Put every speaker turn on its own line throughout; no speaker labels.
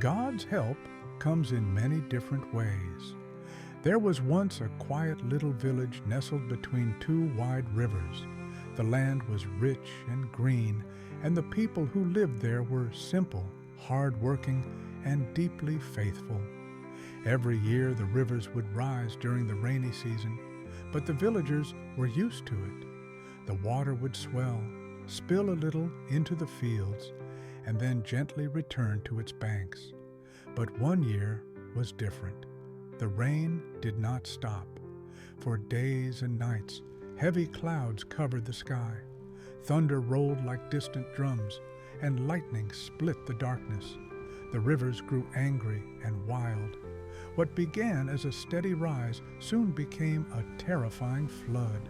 God's help comes in many different ways. There was once a quiet little village nestled between two wide rivers. The land was rich and green, and the people who lived there were simple, hard-working, and deeply faithful. Every year the rivers would rise during the rainy season, but the villagers were used to it. The water would swell, spill a little into the fields, and then gently return to its banks. But one year was different. The rain did not stop. For days and nights, heavy clouds covered the sky. Thunder rolled like distant drums, and lightning split the darkness. The rivers grew angry and wild. What began as a steady rise soon became a terrifying flood.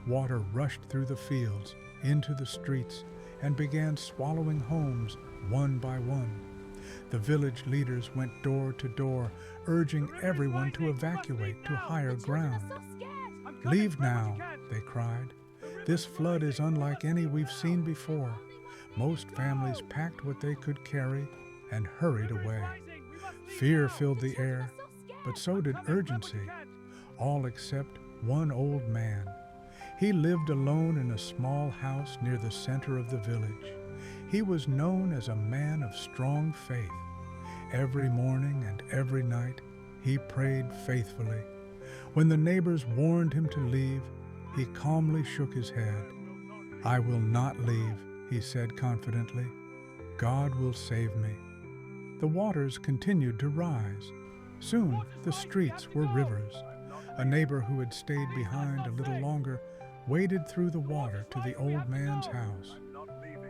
Water rushed through the fields, into the streets, and began swallowing homes one by one. The village leaders went door to door, urging everyone to evacuate to higher ground. "Leave now," they cried. "This flood is unlike any we've seen before." Most families packed what they could carry and hurried away. Fear filled the air, but so did urgency, all except one old man. He lived alone in a small house near the center of the village. He was known as a man of strong faith. Every morning and every night, he prayed faithfully. When the neighbors warned him to leave, he calmly shook his head. "I will not leave," he said confidently. "God will save me." The waters continued to rise. Soon the streets were rivers. A neighbor who had stayed behind a little longer waded through the water to the old man's house.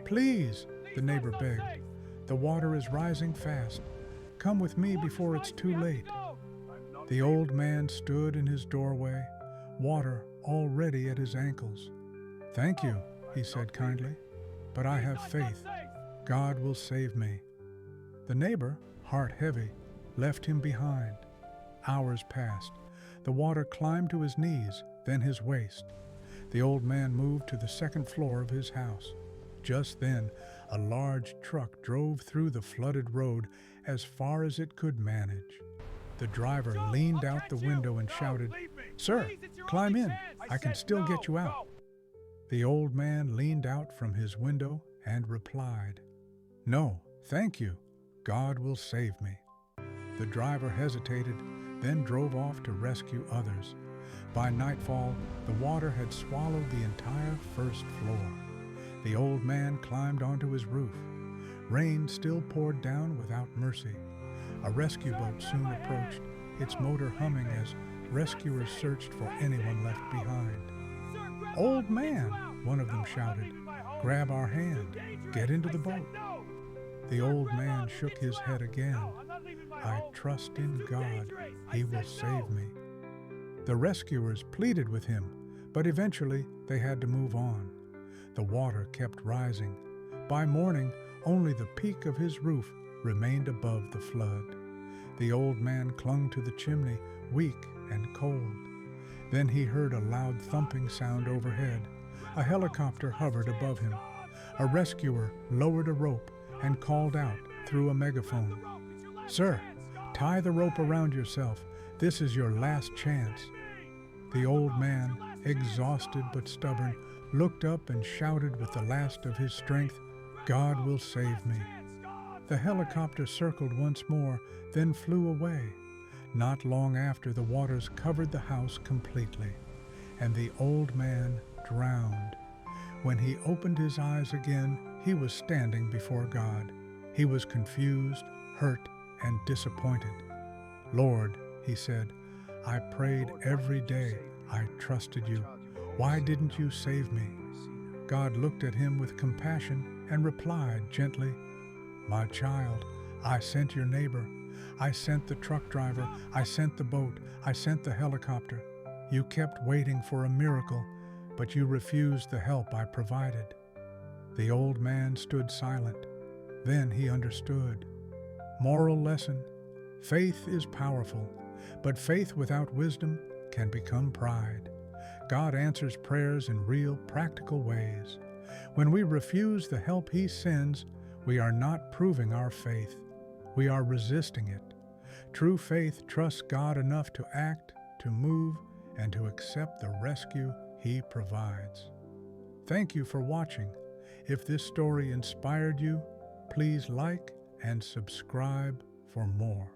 "Please," the neighbor begged, "the water is rising fast. Come with me before it's too late." The old man stood in his doorway, water already at his ankles. "Thank you," he said kindly, "but I have faith. God will save me." The neighbor, heart heavy, left him behind. Hours passed. The water climbed to his knees, then his waist. The old man moved to the second floor of his house. Just then, a large truck drove through the flooded road as far as it could manage. The driver leaned out the window and shouted, "Sir, climb in. I can still get you out." The old man leaned out from his window and replied, "No, thank you. God will save me." The driver hesitated, then drove off to rescue others. By nightfall, the water had swallowed the entire first floor. The old man climbed onto his roof. Rain still poured down without mercy. A rescue boat soon approached, its motor humming as rescuers searched for anyone left behind. "Old man," one of them shouted, "grab our hand. Get into the boat." The old man shook his head again. "I trust in God. He will save me." The rescuers pleaded with him, but eventually they had to move on. The water kept rising. By morning, only the peak of his roof remained above the flood. The old man clung to the chimney, weak and cold. Then he heard a loud thumping sound overhead. A helicopter hovered above him. A rescuer lowered a rope and called out through a megaphone, "Sir, tie the rope around yourself. This is your last chance." The old man, exhausted but stubborn, looked up and shouted with the last of his strength, "God will save me." The helicopter circled once more, then flew away. Not long after, the waters covered the house completely, and the old man drowned. When he opened his eyes again, he was standing before God. He was confused, hurt, and disappointed. "Lord," he said, "I prayed every day. I trusted you. Why didn't you save me?" God looked at him with compassion and replied gently, "My child, I sent your neighbor. I sent the truck driver. I sent the boat. I sent the helicopter. You kept waiting for a miracle, but you refused the help I provided." The old man stood silent. Then he understood. Moral lesson: faith is powerful, but faith without wisdom can become pride. God answers prayers in real, practical ways. When we refuse the help He sends, we are not proving our faith. we are resisting it. True faith trusts God enough to act, to move, and to accept the rescue He provides. Thank you for watching. If this story inspired you, please like and subscribe for more.